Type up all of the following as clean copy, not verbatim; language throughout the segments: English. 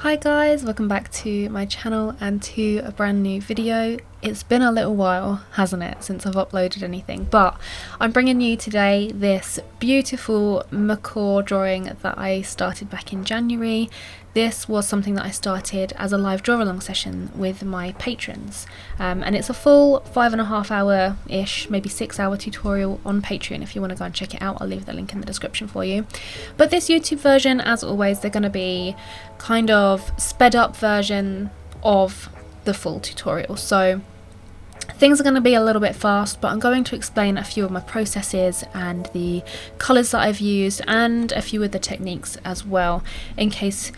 Hi guys, welcome back to my channel and to a brand new video. It's been a little while, hasn't it, since I've uploaded anything, but I'm bringing you today this beautiful macaw drawing that I started back in January. This was something that I started as a live draw along session with my patrons, and it's a full 5.5 hour-ish, maybe 6 hour tutorial on Patreon. If you want to go and check it out, I'll leave the link in the description for you. But this YouTube version, as always, they're going to be kind of sped up version of the full tutorial. So things are going to be a little bit fast, but I'm going to explain a few of my processes and the colours that I've used and a few of the techniques as well, in case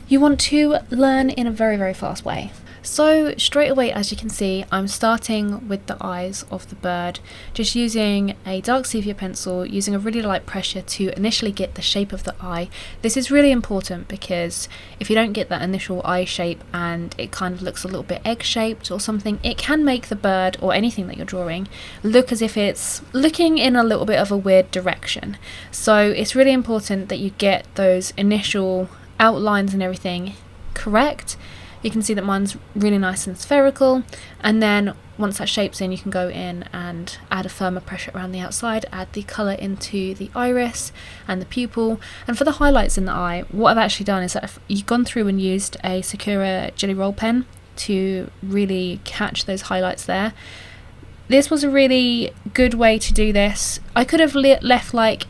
you want to learn in a very fast way. So straight away, as you can see, I'm starting with the eyes of the bird, just using a dark sepia pencil, using a really light pressure to initially get the shape of the eye. This is really important because if you don't get that initial eye shape and it kind of looks a little bit egg-shaped or something, it can make the bird or anything that you're drawing look as if it's looking in a little bit of a weird direction. So it's really important that you get those initial outlines and everything correct. You can see that mine's really nice and spherical, and then once that shape's in, you can go in and add a firmer pressure around the outside, add the colour into the iris and the pupil. And for the highlights in the eye, what I've actually done is that you've gone through and used a Sakura jelly roll pen to really catch those highlights there. This was a really good way to do this. I could have left like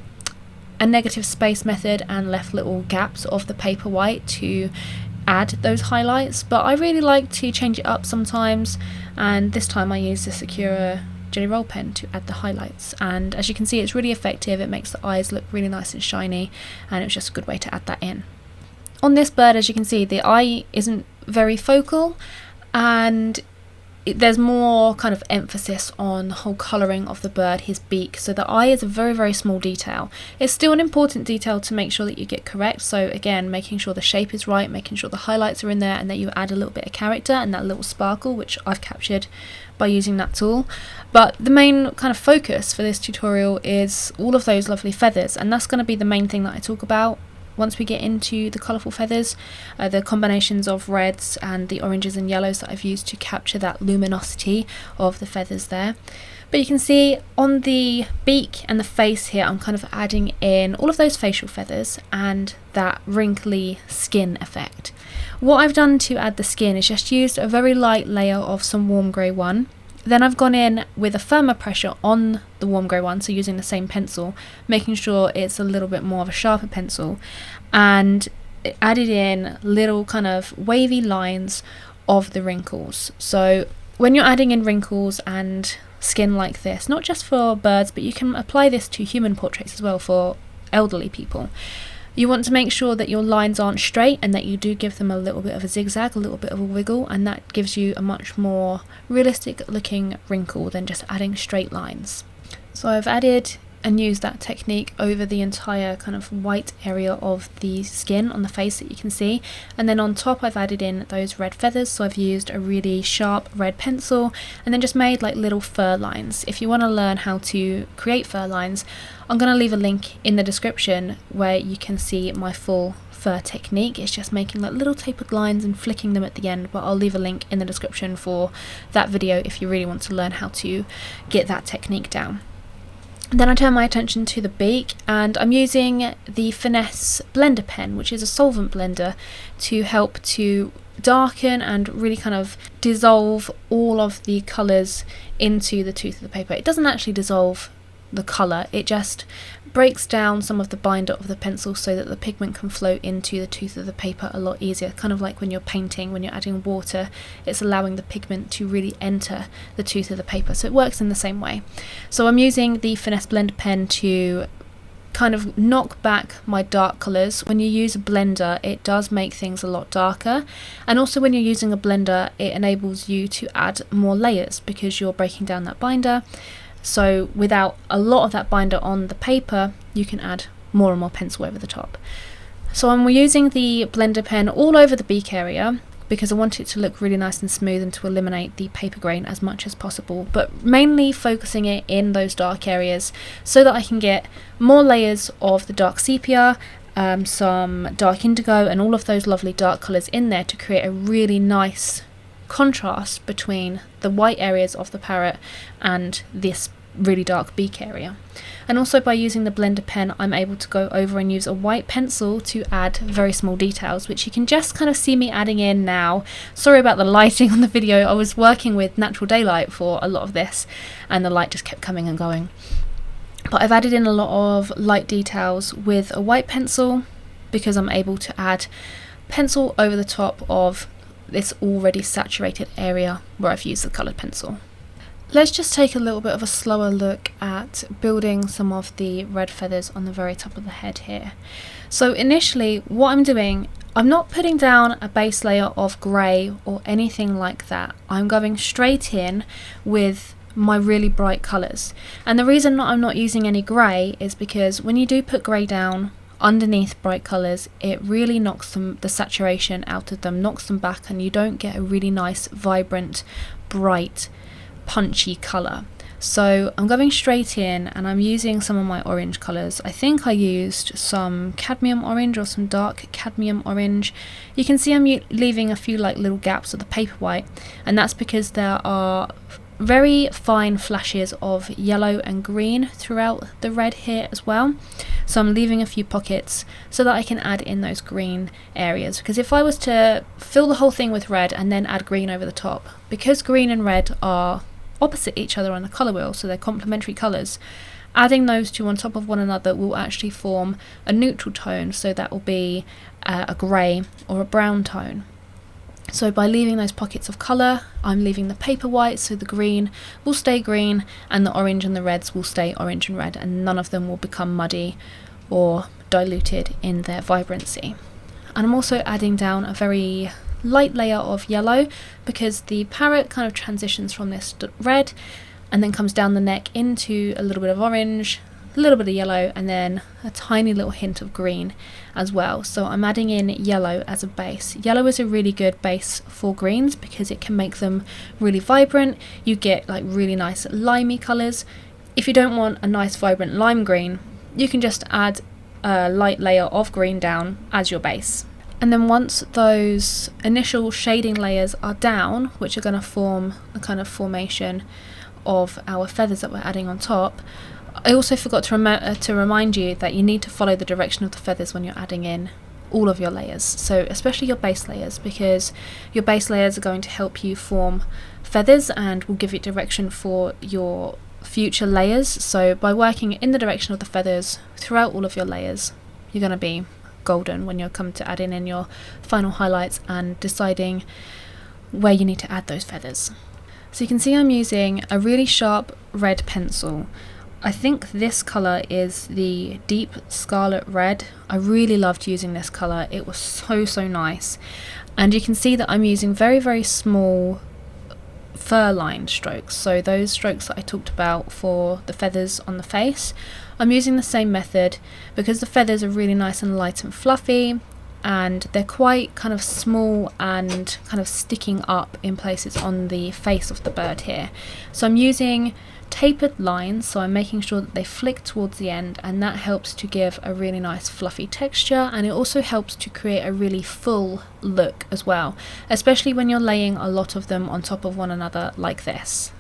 a negative space method and left little gaps of the paper white to add those highlights, but I really like to change it up sometimes, and this time I used the Sakura jelly roll pen to add the highlights, and as you can see, it's really effective. It makes the eyes look really nice and shiny, and it was just a good way to add that in. On this bird, as you can see, the eye isn't very focal, and there's more kind of emphasis on the whole colouring of the bird, his beak. So the eye is a very small detail. It's still an important detail to make sure that you get correct. So again, making sure the shape is right, making sure the highlights are in there, and that you add a little bit of character and that little sparkle, which I've captured by using that tool. But the main kind of focus for this tutorial is all of those lovely feathers, and that's going to be the main thing that I talk about. Once we get into the colourful feathers, the combinations of reds and the oranges and yellows that I've used to capture that luminosity of the feathers there. But you can see on the beak and the face here, I'm kind of adding in all of those facial feathers and that wrinkly skin effect. What I've done to add the skin is just used a very light layer of some warm grey one. Then I've gone in with a firmer pressure on the warm grey one, so using the same pencil, making sure it's a little bit more of a sharper pencil, and added in little kind of wavy lines of the wrinkles. So when you're adding in wrinkles and skin like this, not just for birds, but you can apply this to human portraits as well for elderly people, you want to make sure that your lines aren't straight and that you do give them a little bit of a zigzag, a little bit of a wiggle, and that gives you a much more realistic looking wrinkle than just adding straight lines. So I've added and used that technique over the entire kind of white area of the skin on the face that you can see, and then on top I've added in those red feathers. So I've used a really sharp red pencil and then just made like little fur lines. If you want to learn how to create fur lines, I'm going to leave a link in the description where you can see my full fur technique. It's just making like little tapered lines and flicking them at the end, but I'll leave a link in the description for that video if you really want to learn how to get that technique down. Then I turn my attention to the beak, and I'm using the Frens blender pen, which is a solvent blender, to help to darken and really kind of dissolve all of the colours into the tooth of the paper. It doesn't actually dissolve the colour, it just breaks down some of the binder of the pencil so that the pigment can flow into the tooth of the paper a lot easier. Kind of like when you're painting, when you're adding water, it's allowing the pigment to really enter the tooth of the paper, so it works in the same way. So I'm using the Frens blender pen to kind of knock back my dark colours. When you use a blender, it does make things a lot darker, and also when you're using a blender, it enables you to add more layers because you're breaking down that binder. So without a lot of that binder on the paper, you can add more and more pencil over the top. So I'm using the blender pen all over the beak area because I want it to look really nice and smooth and to eliminate the paper grain as much as possible, but mainly focusing it in those dark areas so that I can get more layers of the dark sepia some dark indigo and all of those lovely dark colours in there to create a really nice contrast between the white areas of the parrot and this really dark beak area. And also by using the blender pen, I'm able to go over and use a white pencil to add very small details, which you can just kind of see me adding in now. Sorry about the lighting on the video. I was working with natural daylight for a lot of this and the light just kept coming and going. But I've added in a lot of light details with a white pencil because I'm able to add pencil over the top of this already saturated area where I've used the coloured pencil. Let's just take a little bit of a slower look at building some of the red feathers on the very top of the head here. So initially what I'm doing, I'm not putting down a base layer of grey or anything like that. I'm going straight in with my really bright colours. And the reason I'm not using any grey is because when you do put grey down underneath bright colours, it really knocks the saturation out of them, knocks them back, and you don't get a really nice, vibrant, bright, punchy colour. So I'm going straight in and I'm using some of my orange colours. I think I used some cadmium orange or some dark cadmium orange. You can see I'm leaving a few like little gaps of the paper white, and that's because there are very fine flashes of yellow and green throughout the red here as well. So I'm leaving a few pockets so that I can add in those green areas, because if I was to fill the whole thing with red and then add green over the top, because green and red are opposite each other on the colour wheel, so they're complementary colours, adding those two on top of one another will actually form a neutral tone, so that will be a grey or a brown tone. So by leaving those pockets of colour, I'm leaving the paper white, so the green will stay green and the orange and the reds will stay orange and red, and none of them will become muddy or diluted in their vibrancy. And I'm also adding down a very light layer of yellow because the parrot kind of transitions from this red and then comes down the neck into a little bit of orange, a little bit of yellow, and then a tiny little hint of green as well. So I'm adding in yellow as a base. Yellow is a really good base for greens because it can make them really vibrant. You get like really nice limey colours. If you don't want a nice vibrant lime green, you can just add a light layer of green down as your base. And then once those initial shading layers are down, which are going to form a kind of formation of our feathers that we're adding on top, I also forgot to remind you that you need to follow the direction of the feathers when you're adding in all of your layers. So especially your base layers, because your base layers are going to help you form feathers and will give you direction for your future layers. So by working in the direction of the feathers throughout all of your layers, you're going to be golden when you come to adding in your final highlights and deciding where you need to add those feathers. So you can see I'm using a really sharp red pencil. I think this colour is the deep scarlet red. I really loved using this colour. It was so nice. And you can see that I'm using very small fur line strokes. So those strokes that I talked about for the feathers on the face, I'm using the same method because the feathers are really nice and light and fluffy, and they're quite kind of small and kind of sticking up in places on the face of the bird here. So I'm using tapered lines, so I'm making sure that they flick towards the end, and that helps to give a really nice fluffy texture, and it also helps to create a really full look as well, especially when you're laying a lot of them on top of one another like this.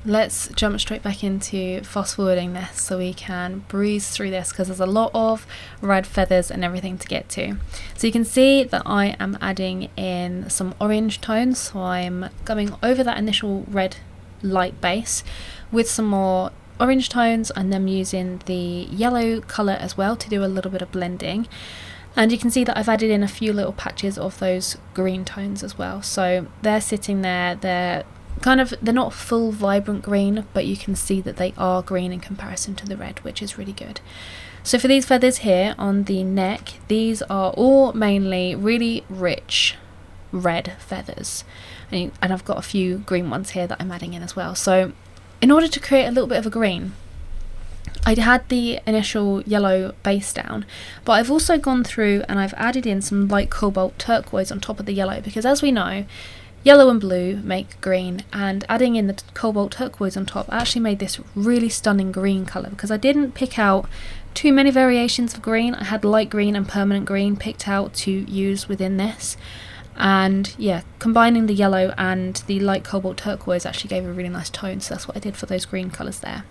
Let's jump straight back into fast forwarding this so we can breeze through this, because there's a lot of red feathers and everything to get to. So you can see that I am adding in some orange tones, so I'm going over that initial red light base with some more orange tones, and then using the yellow colour as well to do a little bit of blending. And you can see that I've added in a few little patches of those green tones as well, so they're sitting there. They're not full vibrant green, but you can see that they are green in comparison to the red, which is really good. So for these feathers here on the neck, these are all mainly really rich red feathers, and I've got a few green ones here that I'm adding in as well. So in order to create a little bit of a green, I had the initial yellow base down, but I've also gone through and I've added in some light cobalt turquoise on top of the yellow, because as we know, yellow and blue make green, and adding in the cobalt turquoise on top actually made this really stunning green colour, because I didn't pick out too many variations of green. I had light green and permanent green picked out to use within this, and yeah, combining the yellow and the light cobalt turquoise actually gave a really nice tone, so that's what I did for those green colours there.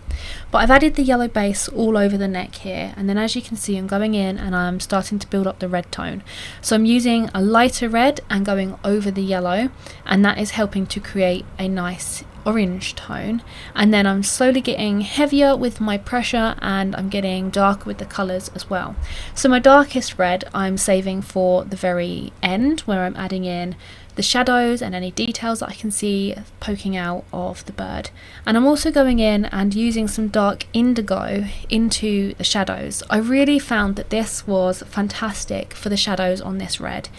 But I've added the yellow base all over the neck here, and then as you can see I'm going in and I'm starting to build up the red tone. So I'm using a lighter red and going over the yellow, and that is helping to create a nice orange tone, and then I'm slowly getting heavier with my pressure and I'm getting darker with the colours as well. So my darkest red I'm saving for the very end, where I'm adding in the shadows and any details that I can see poking out of the bird. And I'm also going in and using some dark indigo into the shadows. I really found that this was fantastic for the shadows on this red.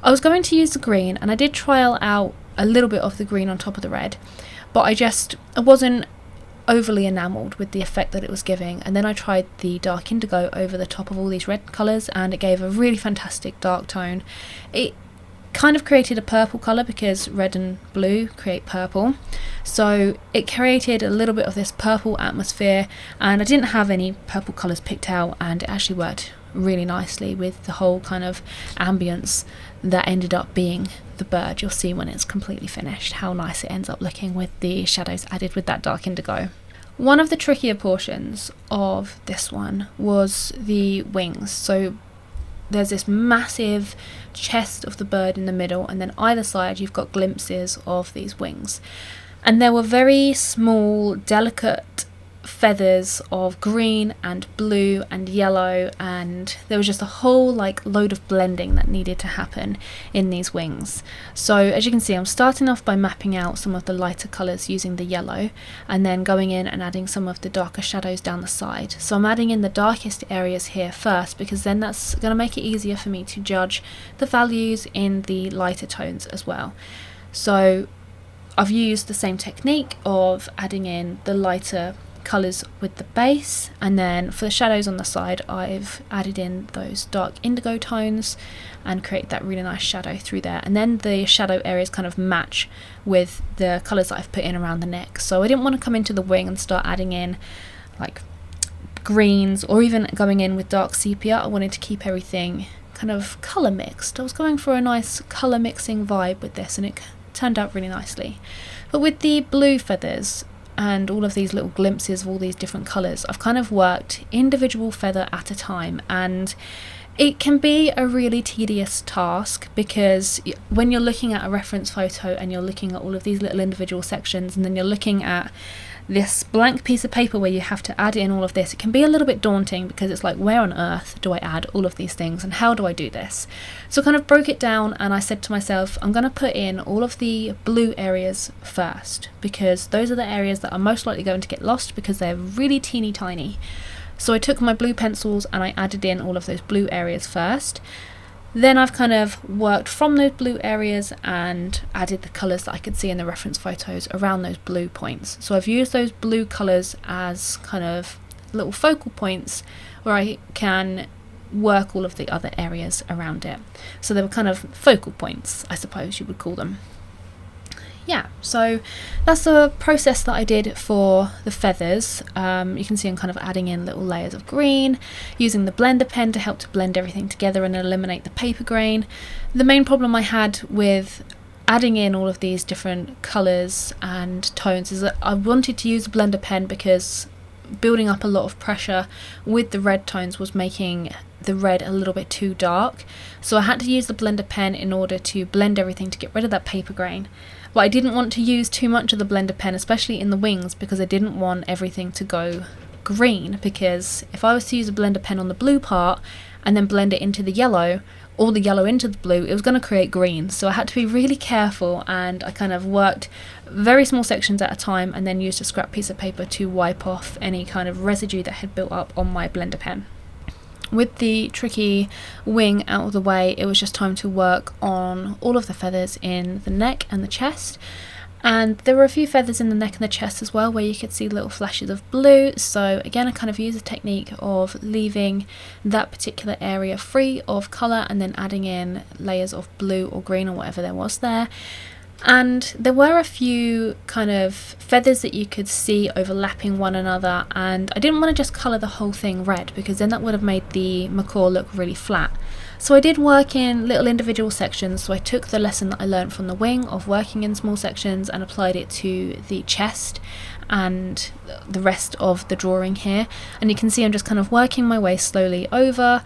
I was going to use the green, and I did trial out a little bit of the green on top of the red, but I wasn't overly enamoured with the effect that it was giving. And then I tried the dark indigo over the top of all these red colours, and it gave a really fantastic dark tone. It kind of created a purple colour because red and blue create purple, so it created a little bit of this purple atmosphere, and I didn't have any purple colours picked out, and it actually worked really nicely with the whole kind of ambience that ended up being the bird. You'll see when it's completely finished how nice it ends up looking with the shadows added with that dark indigo. One of the trickier portions of this one was the wings. So there's this massive chest of the bird in the middle, and then either side you've got glimpses of these wings, and there were very small delicate feathers of green and blue and yellow, and there was just a whole load of blending that needed to happen in these wings. So as you can see, I'm starting off by mapping out some of the lighter colours using the yellow, and then going in and adding some of the darker shadows down the side. So I'm adding in the darkest areas here first, because then that's going to make it easier for me to judge the values in the lighter tones as well. So I've used the same technique of adding in the lighter colours with the base, and then for the shadows on the side I've added in those dark indigo tones and create that really nice shadow through there, and then the shadow areas kind of match with the colours that I've put in around the neck. So I didn't want to come into the wing and start adding in greens or even going in with dark sepia. I wanted to keep everything kind of colour mixed. I was going for a nice colour mixing vibe with this, and it turned out really nicely. But with the blue feathers and all of these little glimpses of all these different colours, I've kind of worked individual feather at a time, and it can be a really tedious task, because when you're looking at a reference photo and you're looking at all of these little individual sections, and then you're looking at this blank piece of paper where you have to add in all of this, it can be a little bit daunting, because it's like, where on earth do I add all of these things and how do I do this? So I kind of broke it down, and I said to myself, I'm going to put in all of the blue areas first, because those are the areas that are most likely going to get lost because they're really teeny tiny. So I took my blue pencils and I added in all of those blue areas first. Then I've kind of worked from those blue areas and added the colours that I could see in the reference photos around those blue points. So I've used those blue colours as kind of little focal points where I can work all of the other areas around it. So they were kind of focal points, I suppose you would call them. Yeah, so that's the process that I did for the feathers. You can see I'm kind of adding in little layers of green, using the blender pen to help to blend everything together and eliminate the paper grain. The main problem I had with adding in all of these different colours and tones is that I wanted to use a blender pen because building up a lot of pressure with the red tones was making the red a little bit too dark. So I had to use the blender pen in order to blend everything to get rid of that paper grain. But I didn't want to use too much of the blender pen, especially in the wings, because I didn't want everything to go green, because if I was to use a blender pen on the blue part and then blend it into the yellow, or the yellow into the blue, it was going to create green. So I had to be really careful, and I kind of worked very small sections at a time and then used a scrap piece of paper to wipe off any kind of residue that had built up on my blender pen. With the tricky wing out of the way, it was just time to work on all of the feathers in the neck and the chest. And there were a few feathers in the neck and the chest as well where you could see little flashes of blue. So again, I kind of used a technique of leaving that particular area free of colour and then adding in layers of blue or green or whatever there was there. And there were a few kind of feathers that you could see overlapping one another, and I didn't want to just colour the whole thing red because then that would have made the macaw look really flat. So I did work in little individual sections. So I took the lesson that I learned from the wing of working in small sections and applied it to the chest and the rest of the drawing here. And you can see I'm just kind of working my way slowly over,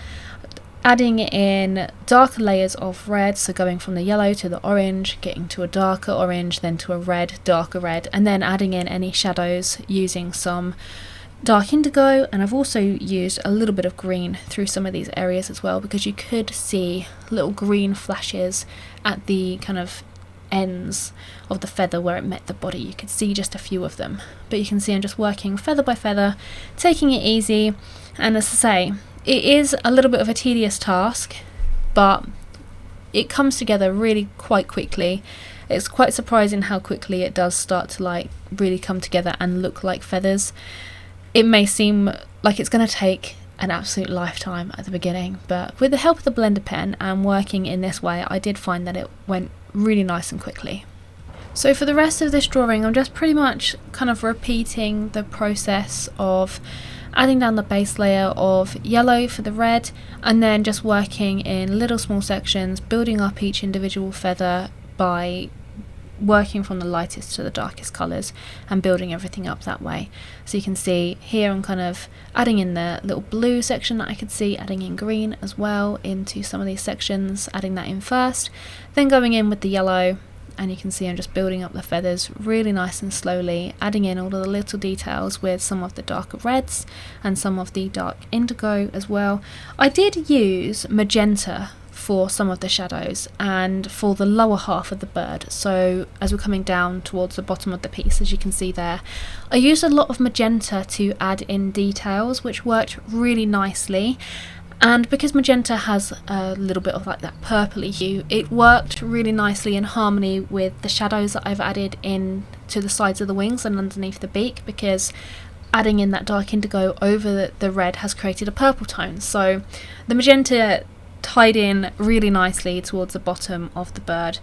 adding in darker layers of red, so going from the yellow to the orange, getting to a darker orange, then to a red, darker red, and then adding in any shadows using some dark indigo. And I've also used a little bit of green through some of these areas as well, because you could see little green flashes at the kind of ends of the feather where it met the body. You could see just a few of them, but you can see I'm just working feather by feather, taking it easy. And as I say, it is a little bit of a tedious task, but it comes together really quite quickly. It's quite surprising how quickly it does start to like really come together and look like feathers. It may seem like it's going to take an absolute lifetime at the beginning, but with the help of the blender pen and working in this way, I did find that it went really nice and quickly. So for the rest of this drawing, I'm just pretty much kind of repeating the process of adding down the base layer of yellow for the red, and then just working in little small sections, building up each individual feather by working from the lightest to the darkest colours and building everything up that way. So you can see here I'm kind of adding in the little blue section that I could see, adding in green as well into some of these sections, adding that in first, then going in with the yellow. And you can see I'm just building up the feathers really nice and slowly, adding in all of the little details with some of the darker reds and some of the dark indigo as well. I did use magenta for some of the shadows and for the lower half of the bird. So as we're coming down towards the bottom of the piece, as you can see there, I used a lot of magenta to add in details, which worked really nicely. And because magenta has a little bit of like that purpley hue, it worked really nicely in harmony with the shadows that I've added in to the sides of the wings and underneath the beak, because adding in that dark indigo over the red has created a purple tone. So the magenta tied in really nicely towards the bottom of the bird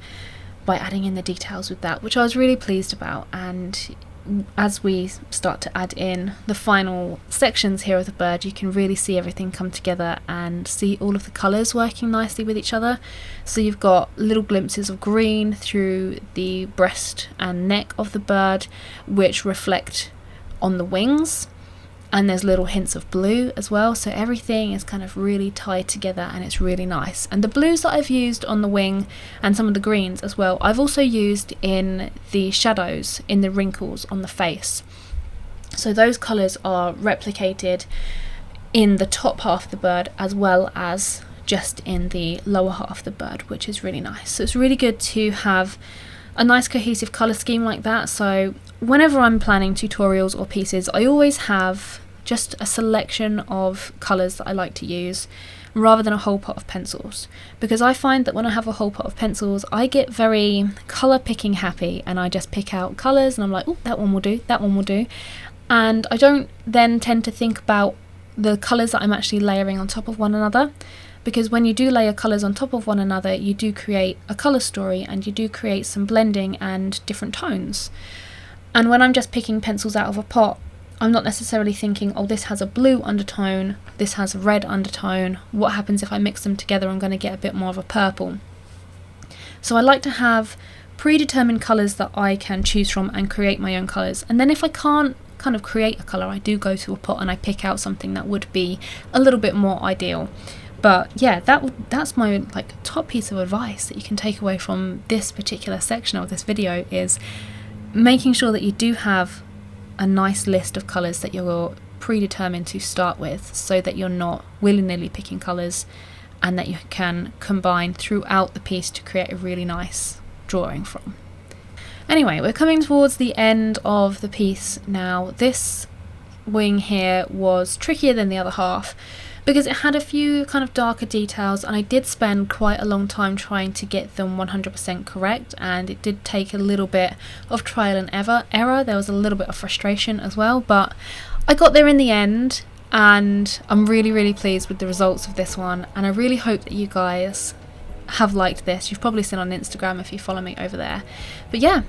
by adding in the details with that, which I was really pleased about. And as we start to add in the final sections here of the bird, you can really see everything come together and see all of the colours working nicely with each other. So you've got little glimpses of green through the breast and neck of the bird, which reflect on the wings, and there's little hints of blue as well, so everything is kind of really tied together and it's really nice. And the blues that I've used on the wing and some of the greens as well, I've also used in the shadows in the wrinkles on the face. So those colours are replicated in the top half of the bird as well as just in the lower half of the bird, which is really nice. So it's really good to have a nice cohesive colour scheme like that. So whenever I'm planning tutorials or pieces, I always have just a selection of colours that I like to use rather than a whole pot of pencils, because I find that when I have a whole pot of pencils I get very colour picking happy and I just pick out colours and I'm like, oh, that one will do, that one will do, and I don't then tend to think about the colours that I'm actually layering on top of one another. Because when you do layer colours on top of one another, you do create a colour story and you do create some blending and different tones. And when I'm just picking pencils out of a pot, I'm not necessarily thinking, oh, this has a blue undertone, this has a red undertone, what happens if I mix them together? I'm going to get a bit more of a purple. So I like to have predetermined colours that I can choose from and create my own colours. And then if I can't kind of create a colour, I do go to a pot and I pick out something that would be a little bit more ideal. But yeah, that's my like top piece of advice that you can take away from this particular section of this video, is making sure that you do have a nice list of colours that you're predetermined to start with, so that you're not willy-nilly picking colours and that you can combine throughout the piece to create a really nice drawing from. Anyway, we're coming towards the end of the piece now. This wing here was trickier than the other half, because it had a few kind of darker details and I did spend quite a long time trying to get them 100% correct, and it did take a little bit of trial and error. There was a little bit of frustration as well, but I got there in the end and I'm really pleased with the results of this one, and I really hope that you guys have liked this. You've probably seen on Instagram if you follow me over there. But yeah,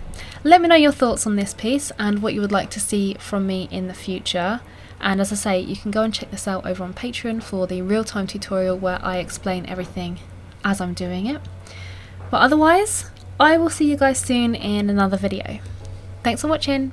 let me know your thoughts on this piece and what you would like to see from me in the future. And as I say, you can go and check this out over on Patreon for the real-time tutorial where I explain everything as I'm doing it. But otherwise, I will see you guys soon in another video. Thanks for watching.